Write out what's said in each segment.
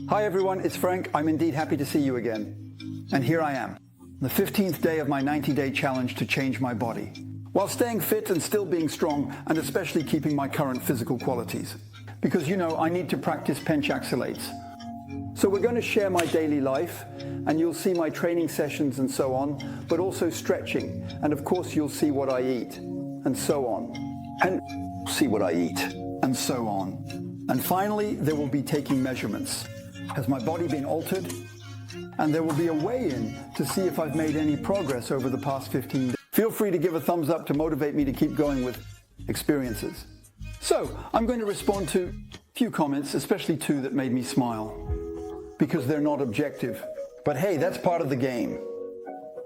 Hi everyone, it's Frank. I'm indeed happy to see you again. And here I am, the 15th day of my 90-day challenge to change my body, while staying fit and still being strong, and especially keeping my current physical qualities. Because you know, I need to practice penchaxylates. So we're going to share my daily life, and you'll see my training sessions and so on, but also stretching. And of course you'll see what I eat, and so on. And see what I eat, and so on. And finally, there will be taking measurements. Has my body been altered? And there will be a weigh-in to see if I've made any progress over the past 15 days. Feel free to give a thumbs up to motivate me to keep going with experiences. So, I'm going to respond to a few comments, especially two that made me smile, because they're not objective. But hey, that's part of the game.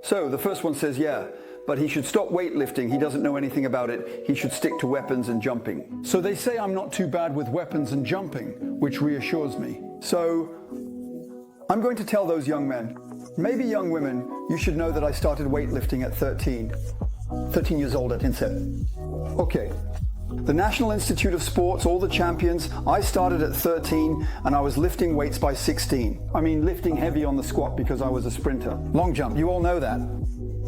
So, the first one says, yeah, but he should stop weightlifting. He doesn't know anything about it. He should stick to weapons and jumping. So they say I'm not too bad with weapons and jumping, which reassures me. So, I'm going to tell those young men, maybe young women, you should know that I started weightlifting at 13 years old at inset. Okay, the National Institute of Sports, all the champions, I started at 13 and I was lifting weights by 16. I mean, lifting heavy on the squat because I was a sprinter. Long jump, you all know that.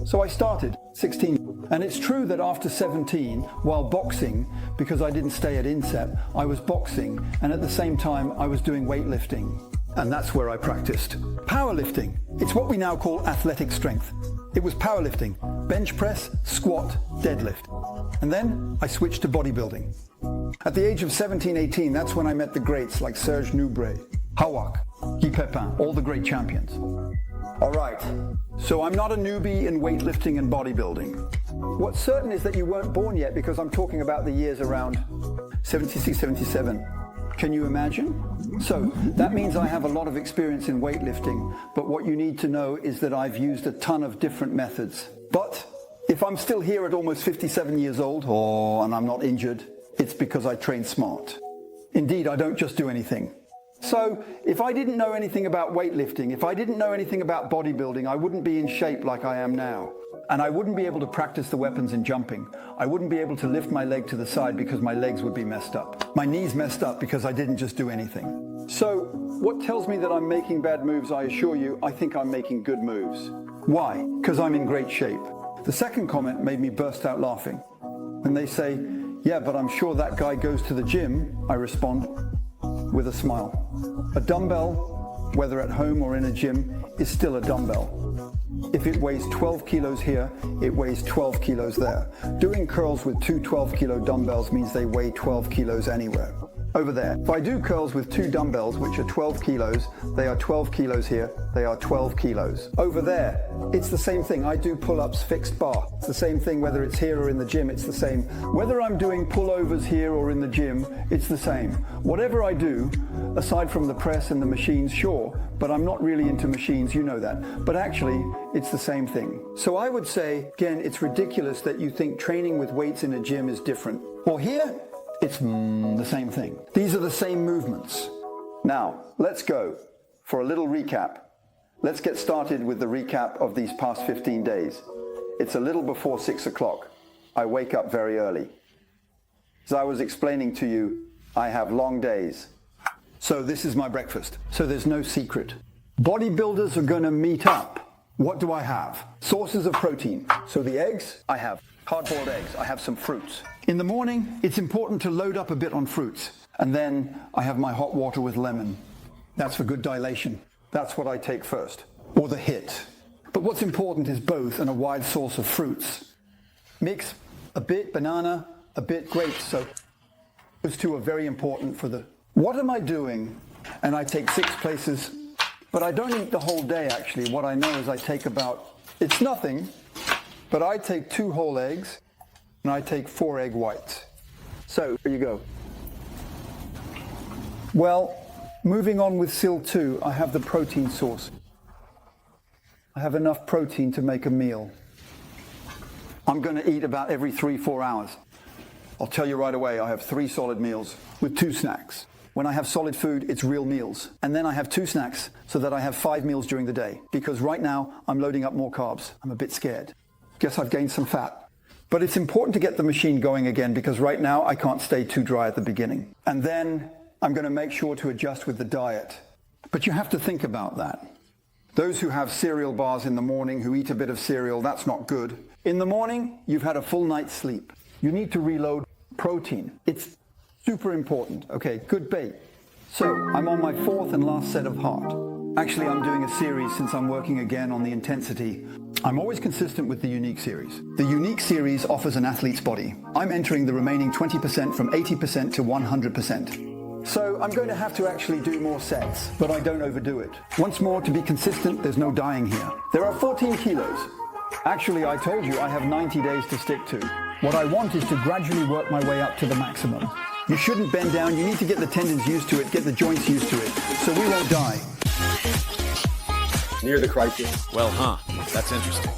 So I started 16. And it's true that after 17, while boxing, because I didn't stay at inset, I was boxing, and at the same time I was doing weightlifting. And that's where I practiced. Powerlifting. It's what we now call athletic strength. It was powerlifting, bench press, squat, deadlift. And then I switched to bodybuilding. At the age of 17, 18, that's when I met the greats like Serge Nubret, Hawak, Guy Pepin, all the great champions. All right, so I'm not a newbie in weightlifting and bodybuilding. What's certain is that you weren't born yet, because I'm talking about the years around 76, 77. Can you imagine? So that means I have a lot of experience in weightlifting, but what you need to know is that I've used a ton of different methods. But if I'm still here at almost 57 years old, and I'm not injured, it's because I train smart. Indeed, I don't just do anything. So if I didn't know anything about weightlifting, if I didn't know anything about bodybuilding, I wouldn't be in shape like I am now. And I wouldn't be able to practice the weapons in jumping. I wouldn't be able to lift my leg to the side because my legs would be messed up. My knees messed up because I didn't just do anything. So what tells me that I'm making bad moves? I assure you, I think I'm making good moves. Why? Because I'm in great shape. The second comment made me burst out laughing. When they say, yeah, but I'm sure that guy goes to the gym, I respond with a smile. A dumbbell, whether at home or in a gym, is still a dumbbell. If it weighs 12 kilos here, it weighs 12 kilos there. Doing curls with two 12-kilo dumbbells means they weigh 12 kilos anywhere. Over there. If I do curls with two dumbbells, which are 12 kilos, they are 12 kilos here, they are 12 kilos. Over there, it's the same thing. I do pull-ups fixed bar. It's the same thing whether it's here or in the gym, it's the same. Whether I'm doing pullovers here or in the gym, it's the same. Whatever I do, aside from the press and the machines, sure, but I'm not really into machines, you know that. But actually, it's the same thing. So I would say, again, it's ridiculous that you think training with weights in a gym is different. Or here, it's the same thing. These are the same movements. Now, let's go for a little recap. Let's get started with the recap of these past 15 days. It's a little before 6 o'clock. I wake up very early. As I was explaining to you, I have long days. So this is my breakfast. So there's no secret. Bodybuilders are going to meet up. What do I have? Sources of protein. So the eggs, I have hard-boiled eggs. I have some fruits. In the morning, it's important to load up a bit on fruits. And then I have my hot water with lemon. That's for good dilation. That's what I take first. Or the HIIT. But what's important is both and a wide source of fruits. Mix a bit banana, a bit grapes. So those two are very important for the... What am I doing? And I take 6 places. But I don't eat the whole day, actually. What I know is I take about... It's nothing. But I take 2 whole eggs, and I take 4 egg whites. So, there you go. Well, moving on with SIL 2, I have the protein source. I have enough protein to make a meal. I'm going to eat about every 3-4 hours. I'll tell you right away, I have 3 solid meals with 2 snacks. When I have solid food, it's real meals. And then I have 2 snacks so that I have 5 meals during the day. Because right now, I'm loading up more carbs. I'm a bit scared. Guess I've gained some fat. But it's important to get the machine going again, because right now I can't stay too dry at the beginning. And then I'm going to make sure to adjust with the diet. But you have to think about that. Those who have cereal bars in the morning, who eat a bit of cereal, that's not good. In the morning, you've had a full night's sleep. You need to reload protein. It's super important. Okay, good bait. So I'm on my fourth and last set of heart. Actually, I'm doing a series since I'm working again on the intensity. I'm always consistent with the Unique series. The Unique series offers an athlete's body. I'm entering the remaining 20% from 80% to 100%. So I'm going to have to actually do more sets, but I don't overdo it. Once more, to be consistent, there's no dying here. There are 14 kilos. Actually, I told you I have 90 days to stick to. What I want is to gradually work my way up to the maximum. You shouldn't bend down. You need to get the tendons used to it, get the joints used to it, so we won't die. Near the crisis. Well, that's interesting.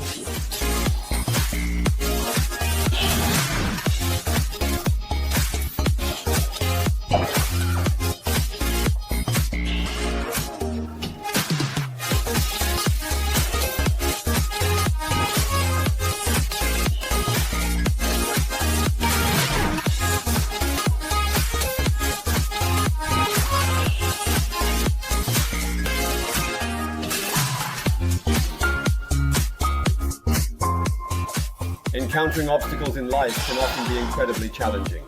Encountering obstacles in life can often be incredibly challenging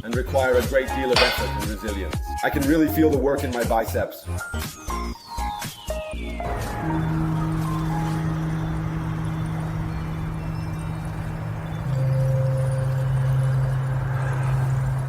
and require a great deal of effort and resilience. I can really feel the work in my biceps.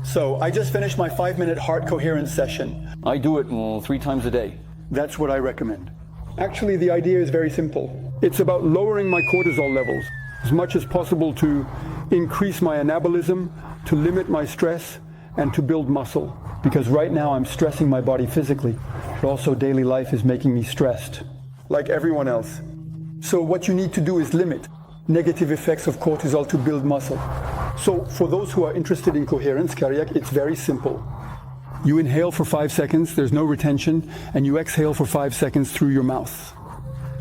So I just finished my 5-minute heart coherence session. I do it 3 times a day. That's what I recommend. Actually, the idea is very simple. It's about lowering my cortisol levels as much as possible to increase my anabolism, to limit my stress, and to build muscle. Because right now I'm stressing my body physically, but also daily life is making me stressed, like everyone else. So what you need to do is limit negative effects of cortisol to build muscle. So for those who are interested in coherence cardiac, it's very simple. You inhale for 5 seconds, there's no retention, and you exhale for 5 seconds through your mouth.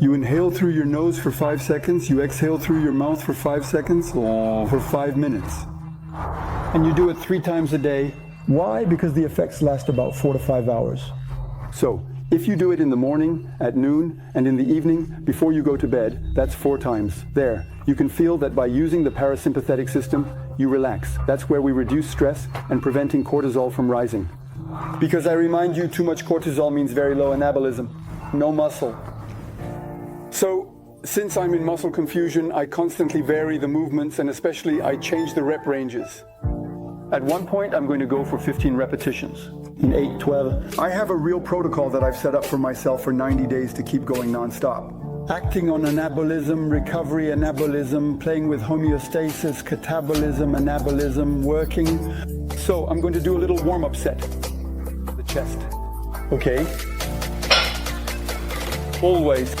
You inhale through your nose for 5 seconds, you exhale through your mouth for 5 seconds, for 5 minutes. And you do it 3 times a day. Why? Because the effects last about 4 to 5 hours. So, if you do it in the morning, at noon, and in the evening, before you go to bed, that's 4 times. There, you can feel that by using the parasympathetic system, you relax. That's where we reduce stress and preventing cortisol from rising. Because I remind you, too much cortisol means very low anabolism, no muscle. So, since I'm in muscle confusion, I constantly vary the movements and especially I change the rep ranges. At one point, I'm going to go for 15 repetitions in 8, 12. I have a real protocol that I've set up for myself for 90 days to keep going nonstop. Acting on anabolism, recovery anabolism, playing with homeostasis, catabolism, anabolism, working. So I'm going to do a little warm-up set. The chest. Okay. Always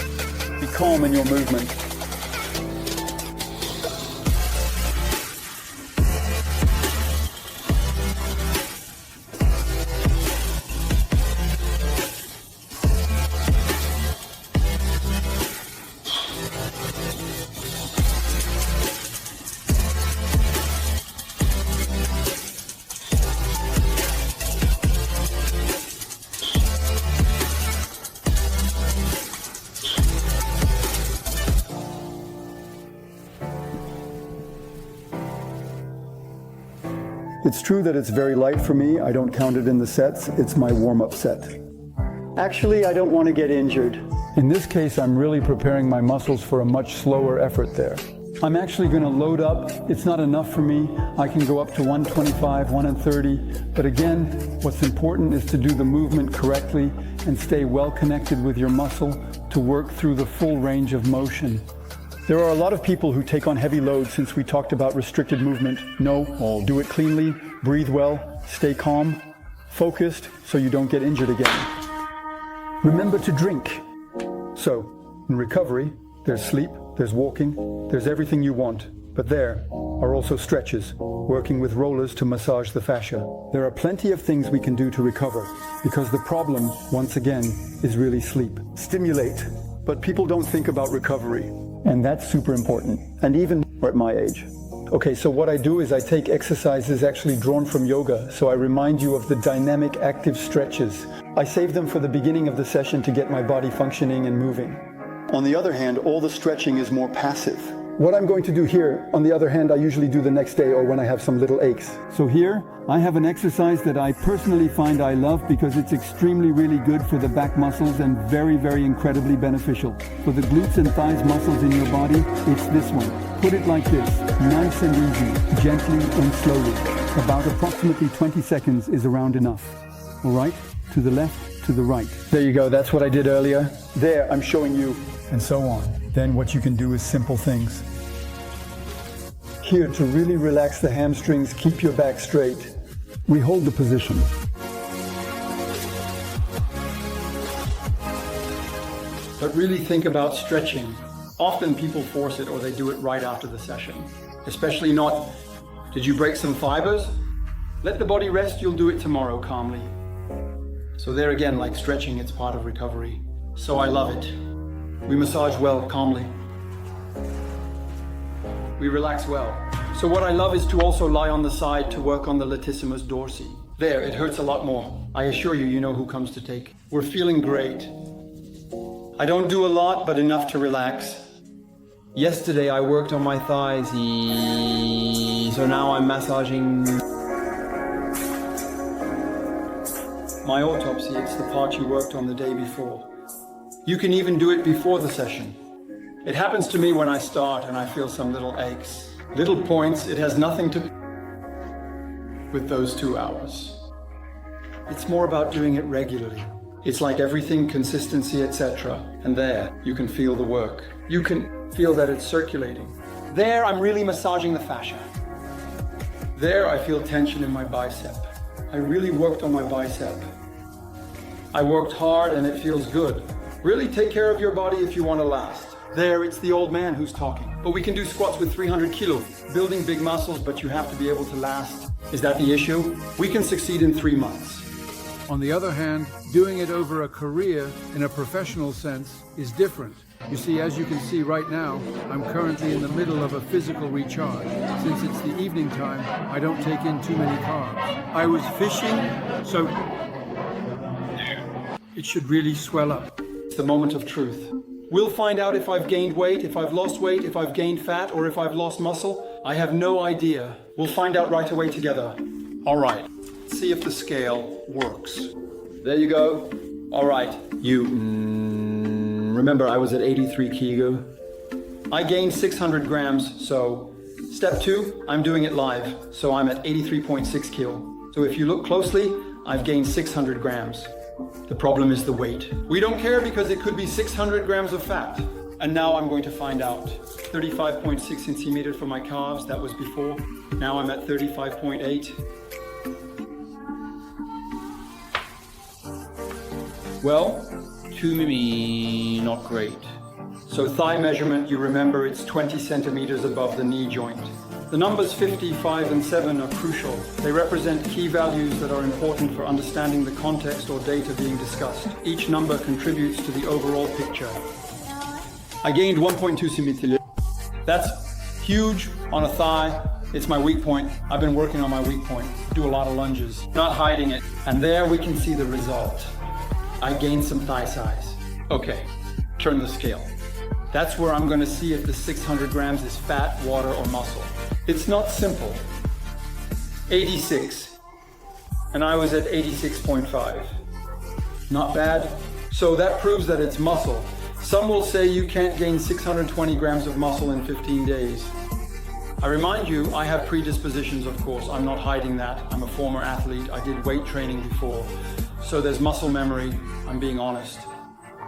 be calm in your movement. It's true that it's very light for me. I don't count it in the sets. It's my warm-up set. Actually, I don't want to get injured. In this case, I'm really preparing my muscles for a much slower effort there. I'm actually going to load up. It's not enough for me. I can go up to 125, 130. But again, what's important is to do the movement correctly and stay well connected with your muscle to work through the full range of motion. There are a lot of people who take on heavy loads since we talked about restricted movement. No, do it cleanly, breathe well, stay calm, focused so you don't get injured again. Remember to drink. So, in recovery, there's sleep, there's walking, there's everything you want. But there are also stretches, working with rollers to massage the fascia. There are plenty of things we can do to recover, because the problem, once again, is really sleep. Stimulate. But people don't think about recovery. And that's super important. And even at my age. Okay, so what I do is I take exercises actually drawn from yoga. So I remind you of the dynamic active stretches. I save them for the beginning of the session to get my body functioning and moving. On the other hand, all the stretching is more passive. What I'm going to do here, on the other hand, I usually do the next day or when I have some little aches. So here, I have an exercise that I personally find I love because it's extremely really good for the back muscles and very, very incredibly beneficial. For the glutes and thighs muscles in your body, it's this one. Put it like this, nice and easy, gently and slowly. About approximately 20 seconds is around enough. All right, to the left, to the right. There you go, that's what I did earlier. There, I'm showing you, and so on. Then what you can do is simple things. Here, to really relax the hamstrings, keep your back straight. We hold the position. But really think about stretching. Often people force it or they do it right after the session. Especially not, did you break some fibers? Let the body rest, you'll do it tomorrow calmly. So there again, like stretching, it's part of recovery. So I love it. We massage well, calmly. We relax well. So what I love is to also lie on the side to work on the latissimus dorsi. There, it hurts a lot more. I assure you, you know who comes to take. We're feeling great. I don't do a lot, but enough to relax. Yesterday I worked on my thighs, so now I'm massaging my autopsy. It's the part you worked on the day before. You can even do it before the session. It happens to me when I start and I feel some little aches. Little points, it has nothing to do with those 2 hours. It's more about doing it regularly. It's like everything, consistency, etc. And there, you can feel the work. You can feel that it's circulating. There, I'm really massaging the fascia. There, I feel tension in my bicep. I really worked on my bicep. I worked hard and it feels good. Really take care of your body if you want to last. There, it's the old man who's talking. But we can do squats with 300 kilos, building big muscles, but you have to be able to last. Is that the issue? We can succeed in 3 months. On the other hand, doing it over a career in a professional sense is different. You see, as you can see right now, I'm currently in the middle of a physical recharge. Since it's the evening time, I don't take in too many carbs. I was fishing, so it should really swell up. It's the moment of truth. We'll find out if I've gained weight, if I've lost weight, if I've gained fat, or if I've lost muscle. I have no idea. We'll find out right away together. All right, see if the scale works. There you go. All right, you, remember I was at 83 kilo. I gained 600 grams, so step 2, I'm doing it live. So I'm at 83.6 kilo. So if you look closely, I've gained 600 grams. The problem is the weight. We don't care because it could be 600 grams of fat. And now I'm going to find out. 35.6 centimeters for my calves, that was before. Now I'm at 35.8. Well, to me, not great. So thigh measurement, you remember it's 20 centimeters above the knee joint. The numbers 50, 5, and 7 are crucial. They represent key values that are important for understanding the context or data being discussed. Each number contributes to the overall picture. I gained 1.2 centimeters. That's huge on a thigh. It's my weak point. I've been working on my weak point. Do a lot of lunges, not hiding it. And there we can see the result. I gained some thigh size. Okay, turn the scale. That's where I'm going to see if the 600 grams is fat, water, or muscle. It's not simple. 86. And I was at 86.5. Not bad. So that proves that it's muscle. Some will say you can't gain 620 grams of muscle in 15 days. I remind you, I have predispositions, of course. I'm not hiding that. I'm a former athlete. I did weight training before. So there's muscle memory. I'm being honest.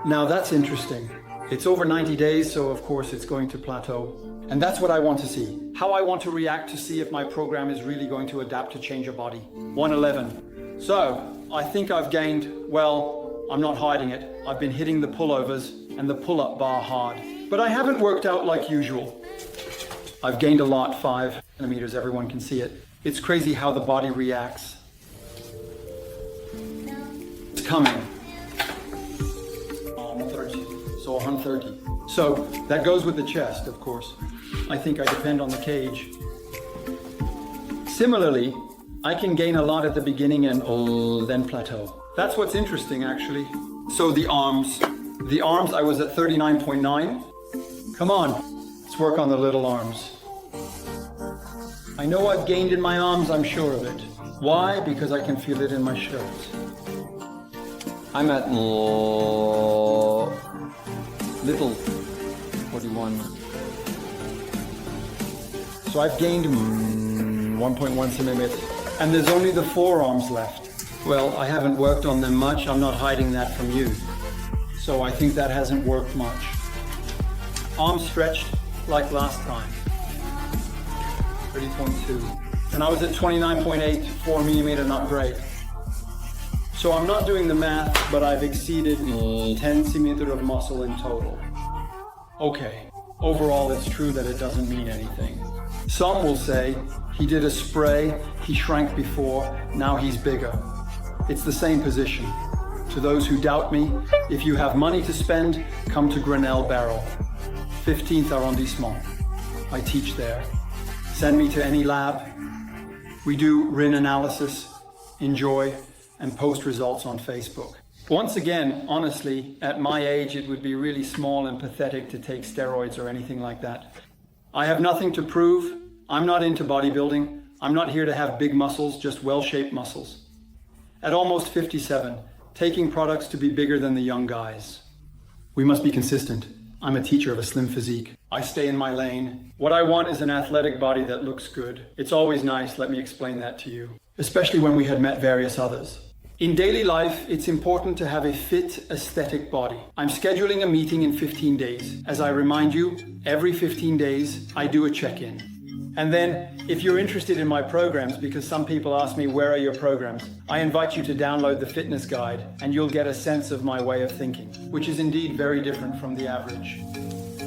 Now that's interesting. It's over 90 days, so of course it's going to plateau. And that's what I want to see. How I want to react to see if my program is really going to adapt to change your body. 111. So, I think I've gained, well, I'm not hiding it. I've been hitting the pullovers and the pull-up bar hard. But I haven't worked out like usual. I've gained a lot, 5 centimeters, everyone can see it. It's crazy how the body reacts. It's coming. 130. So 130. So that goes with the chest, of course. I think I depend on the cage. Similarly, I can gain a lot at the beginning and then plateau. That's what's interesting, actually. So the arms I was at 39.9. Come on, let's work on the little arms. I know I've gained in my arms, I'm sure of it. Why? Because I can feel it in my shirt. I'm at little 41. So I've gained 1.1 centimeters. And there's only the forearms left. Well, I haven't worked on them much. I'm not hiding that from you. So I think that hasn't worked much. Arms stretched like last time. 30.2. And I was at 29.8, 4 millimeter, not great. So I'm not doing the math, but I've exceeded 10 centimeters of muscle in total. Okay, overall it's true that it doesn't mean anything. Some will say, he did a spray, he shrank before, now he's bigger. It's the same position. To those who doubt me, if you have money to spend, come to Grenelle Barrel, 15th arrondissement. I teach there. Send me to any lab. We do RIN analysis, enjoy, and post results on Facebook. Once again, honestly, at my age, it would be really small and pathetic to take steroids or anything like that. I have nothing to prove. I'm not into bodybuilding. I'm not here to have big muscles, just well-shaped muscles. At almost 57, taking products to be bigger than the young guys. We must be consistent. I'm a teacher of a slim physique. I stay in my lane. What I want is an athletic body that looks good. It's always nice, let me explain that to you, especially when we had met various others. In daily life, it's important to have a fit, aesthetic body. I'm scheduling a meeting in 15 days. As I remind you, every 15 days, I do a check-in. And then, if you're interested in my programs, because some people ask me, where are your programs? I invite you to download the fitness guide, and you'll get a sense of my way of thinking, which is indeed very different from the average.